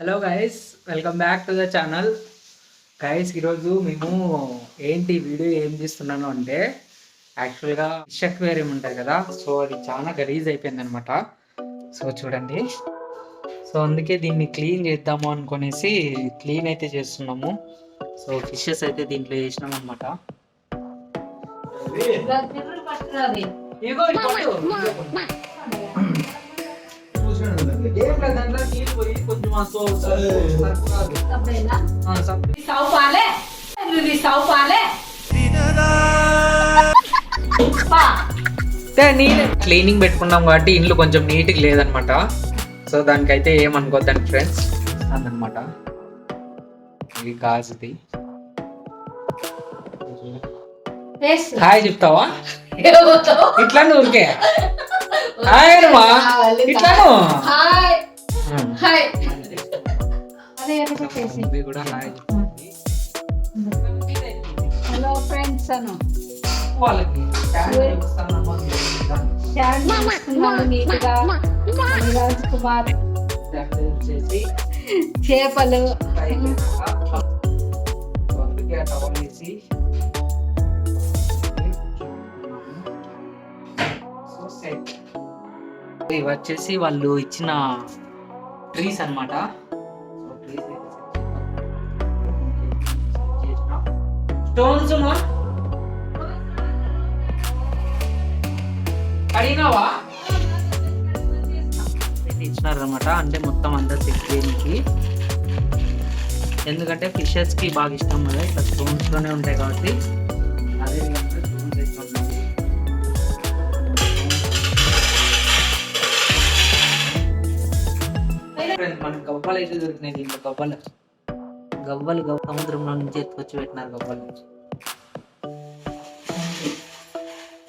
Hello guys, welcome back to the channel. Guys, ఈరోజు మేము ఏంటి వీడియో ఏం చేస్తున్నాను అంటే యాక్చువల్గా ఫిష్ అక్వేరియం ఉంటుంది కదా, సో అది చాలా గలీజ్ అయిపోయింది అనమాట. సో చూడండి, సో అందుకే దీన్ని క్లీన్ చేద్దాము అనుకునేసి క్లీన్ అయితే చేస్తున్నాము. సో ఫిషెస్ అయితే దీంట్లో వేసినాం అనమాట. దాంట్లో నీళ్ళు పోయి కొంచెం క్లీనింగ్ పెట్టుకున్నాం కాబట్టి ఇంట్లో కొంచెం నీట్గా లేదనమాట. సో దానికైతే ఏమనుకోద్దండి ఫ్రెండ్స్, అందనమాట. ఇది గాజుది. హాయ్ చెప్తావా ఇట్లా ఊరికే? హలో ఫ్రెండ్స్ అను నీట్గా రాజ్ కుమార్ చేపలు ఇవి వచ్చేసి వాళ్ళు ఇచ్చిన ట్రీస్ అనమాట. స్టోన్స్ అడిగినావా ఇచ్చినారనమాట. అంటే మొత్తం అంతా సెట్ చేయడానికి, ఎందుకంటే ఫిషెస్ కి బాగా ఇష్టం కదా, ఇట్లా స్టోన్స్ లోనే ఉంటాయి కాబట్టి అదే మనకు గవ్వలు అయితే దొరికినాయి. దీంట్లో గవ్వలు సముద్రంలో నుంచి ఎత్తుకొచ్చి పెట్టినారు గవ్వలు నుంచి.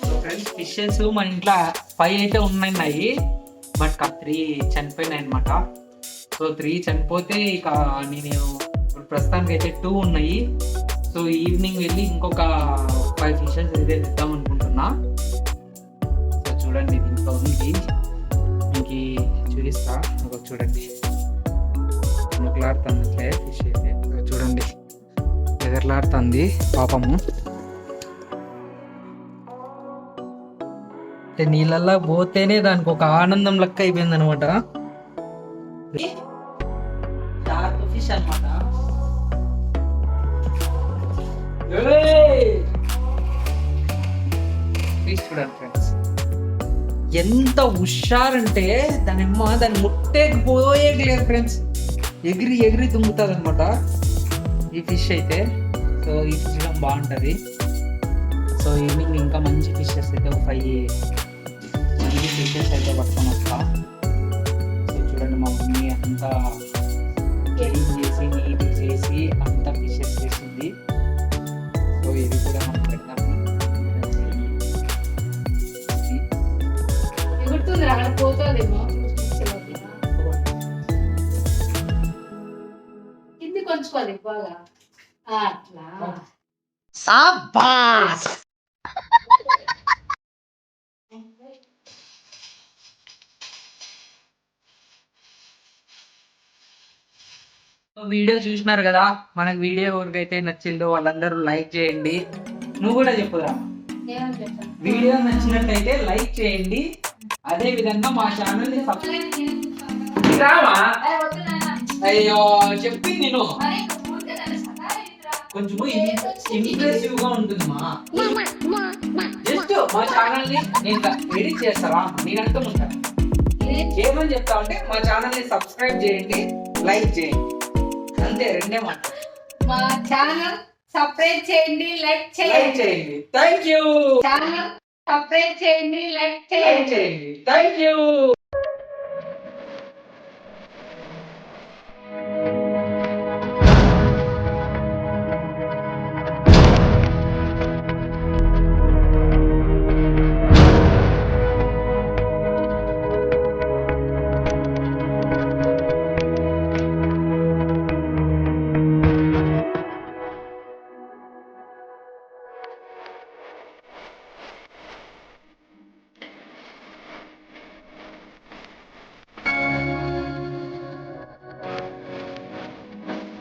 సో ఫ్రెండ్స్, ఫిషెస్ మన ఇంట్లో 5 అయితే ఉన్నాయి, బట్ 3 చనిపోయినాయి అనమాట. సో 3 చనిపోతే ఇక నేను ఇప్పుడు ప్రస్తుతానికి అయితే 2 ఉన్నాయి. సో ఈవినింగ్ వెళ్ళి ఇంకొక 5 ఫిషెస్ అయితే తెద్దాం అనుకుంటున్నా. సో చూడండి, దీంట్లో ఉంది, మీకు చూపిస్తా. చూడండి, ఎగరలాడుతుంది ఫిష్ అయితే. చూడండి, ఎగరలాడుతుంది పాపము. అంటే నీళ్ళల్లో పోతేనే దానికి ఒక ఆనందం లెక్క అయిపోయింది అనమాట. ఫిష్ అనమాట. చూడండి ఫ్రెండ్స్, ఎంత హుషారంటే దాని ముట్టేకపోయేయలేదు ఫ్రెండ్స్, ఎగిరి దుంగుతుంది అనమాట ఈ ఫిష్ అయితే. సో ఈ ఫిష్ బాగుంటుంది. సో ఈవినింగ్ ఇంకా మంచి ఫిషెస్ అయితే 5 మంచి ఫిషెస్ అయితే పట్టుకొని వస్తా. సో చూడండి, మా మమ్మీ అంతా క్లీన్ చేసి నీట్ చేసి అంతా ఫిషెస్ చేసింది. సో ఇది కూడా మనం పెడతాము. కొంచుకోవాలి బాగా అట్లా. వీడియో చూసినారు కదా, మనకు వీడియో ఎవరికైతే నచ్చిందో వాళ్ళందరూ లైక్ చేయండి. నువ్వు కూడా చెప్పురా, వీడియో నచ్చినట్టయితే లైక్ చేయండి. అదే విధంగా మా ఛానల్ ని అయ్యో చెప్పి నేను కొంచెం ఇంప్రెసివ్ గా ఉంటుంది జస్ట్ మా ఛానల్ ని నేను ఎడిట్ చేస్తావా, నేను అంటూ ఉంటాను. ఏమని చెప్తా అంటే మా ఛానల్ ని సబ్స్క్రైబ్ చేయండి, లైక్ చేయండి, అంతే, రెండే మాట. మా ఛానల్ సబ్స్క్రైబ్ చేయండి, లైక్ చేయండి. Thank you. ఛానల్ సబ్స్క్రైబ్ చేయండి, లైక్ చేయండి. Thank you.